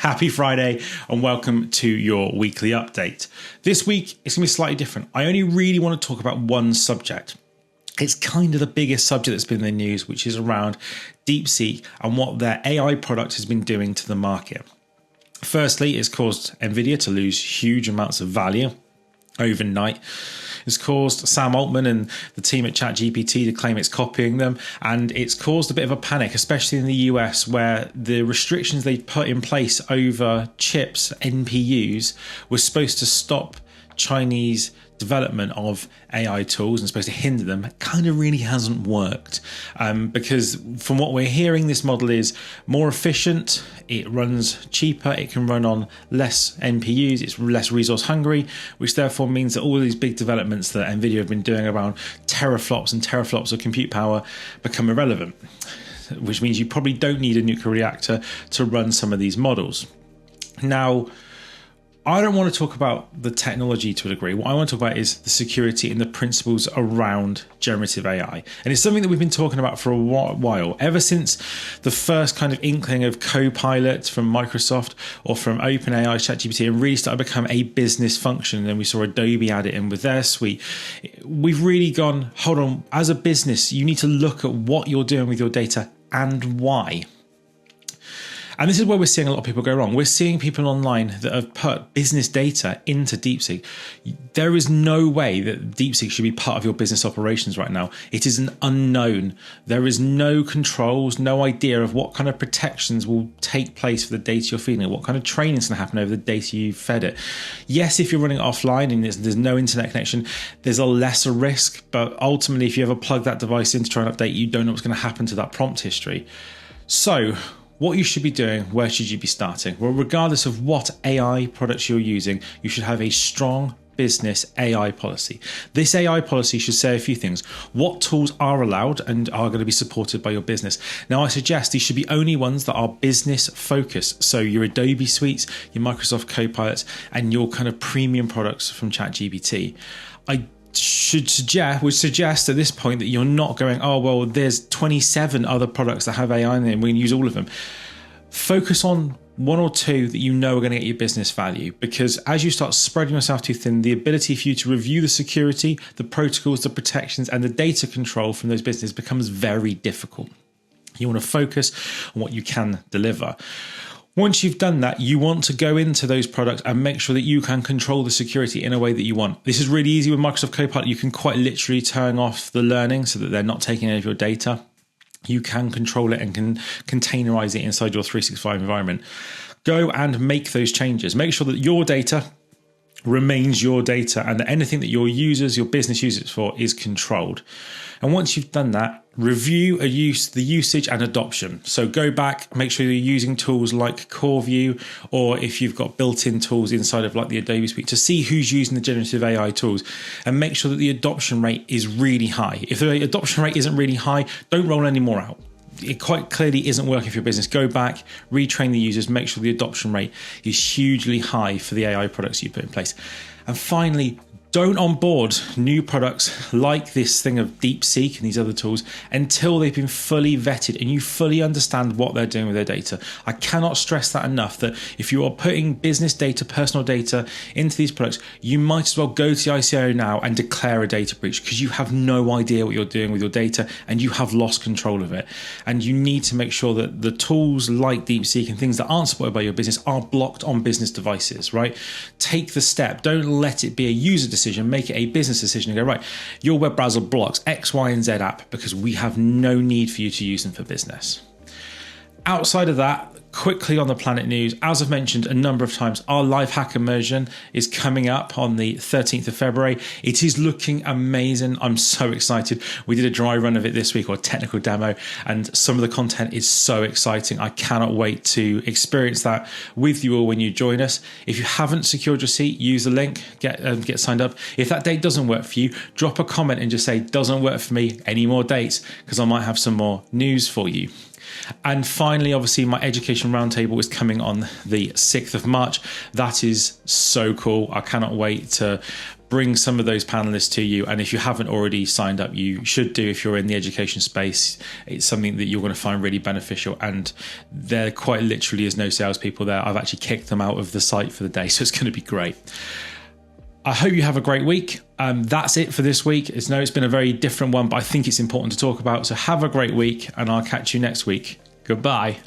Happy Friday and welcome to your weekly update. This week it's going to be slightly different. I only really want to talk about one subject. It's kind of the biggest subject that's been in the news, which is around DeepSeek and what their AI product has been doing to the market. Firstly, it's caused Nvidia to lose huge amounts of value overnight. It's caused Sam Altman and the team at ChatGPT to claim it's copying them, and it's caused a bit of a panic, especially in the US, where the restrictions they put in place over chips, NPUs, was supposed to stop Chinese development of AI tools and supposed to hinder them. It kind of really hasn't worked because from what we're hearing, this model is more efficient, it runs cheaper, it can run on less NPUs, it's less resource hungry, which therefore means that all of these big developments that Nvidia have been doing around teraflops and teraflops of compute power become irrelevant, which means you probably don't need a nuclear reactor to run some of these models. Now, I don't want to talk about the technology to a degree. What I want to talk about is the security and the principles around generative AI. And it's something that we've been talking about for a while, ever since the first kind of inkling of Copilot from Microsoft or from OpenAI, ChatGPT, and really started to become a business function. And then we saw Adobe add it in with their suite. We've really gone, hold on, as a business, you need to look at what you're doing with your data and why. And this is where we're seeing a lot of people go wrong. We're seeing people online that have put business data into DeepSeek. There is no way that DeepSeek should be part of your business operations right now. It is an unknown. There is no controls, no idea of what kind of protections will take place for the data you're feeding, what kind of training is going to happen over the data you've fed it. Yes, if you're running it offline and there's no internet connection, there's a lesser risk. But ultimately, if you ever plug that device in to try and update, you don't know what's going to happen to that prompt history. So, what you should be doing, where should you be starting? Well, regardless of what AI products you're using, you should have a strong business AI policy. This AI policy should say a few things. What tools are allowed and are going to be supported by your business? Now, I suggest these should be only ones that are business focused. So your Adobe suites, your Microsoft Copilots, and your kind of premium products from ChatGPT. I would suggest at this point that you're not going, oh, well, there's 27 other products that have AI in them, we can use all of them. Focus on one or two that you know are going to get you business value, because as you start spreading yourself too thin, the ability for you to review the security, the protocols, the protections, and the data control from those businesses becomes very difficult. You want to focus on what you can deliver. Once you've done that, you want to go into those products and make sure that you can control the security in a way that you want. This is really easy with Microsoft Copilot. You can quite literally turn off the learning so that they're not taking any of your data. You can control it and can containerize it inside your 365 environment. Go and make those changes. Make sure that your data remains your data and that anything that your users, your business uses it for, is controlled. And once you've done that, review the usage and adoption. So go back, make sure you're using tools like CoreView, or if you've got built-in tools inside of like the Adobe Suite, to see who's using the generative AI tools and make sure that the adoption rate is really high. If the adoption rate isn't really high, don't roll any more out. It quite clearly isn't working for your business. Go back, retrain the users, make sure the adoption rate is hugely high for the AI products you put in place. And finally, don't onboard new products like this thing of DeepSeek and these other tools until they've been fully vetted and you fully understand what they're doing with their data. I cannot stress that enough, that if you are putting business data, personal data into these products, you might as well go to the ICO now and declare a data breach, because you have no idea what you're doing with your data and you have lost control of it. And you need to make sure that the tools like DeepSeek and things that aren't supported by your business are blocked on business devices, right? Take the step. Don't let it be a user decision. Make it a business decision and go, right, your web browser blocks X, Y, and Z app because we have no need for you to use them for business. Outside of that, quickly on the Planet News, as I've mentioned a number of times, our live hack immersion is coming up on the 13th of February. It is looking amazing. I'm so excited. We did a dry run of it this week, or a technical demo, and some of the content is so exciting. I cannot wait to experience that with you all when you join us. If you haven't secured your seat, use the link, get signed up. If that date doesn't work for you, drop a comment and just say, doesn't work for me, any more dates, because I might have some more news for you. And finally, obviously, my education roundtable is coming on the 6th of March. That is so cool. I cannot wait to bring some of those panelists to you. And if you haven't already signed up, you should do. If you're in the education space, it's something that you're going to find really beneficial. And there quite literally is no salespeople there. I've actually kicked them out of the site for the day, so it's going to be great. I hope you have a great week. That's it for this week. It's been a very different one, but I think it's important to talk about. So have a great week, and I'll catch you next week. Goodbye.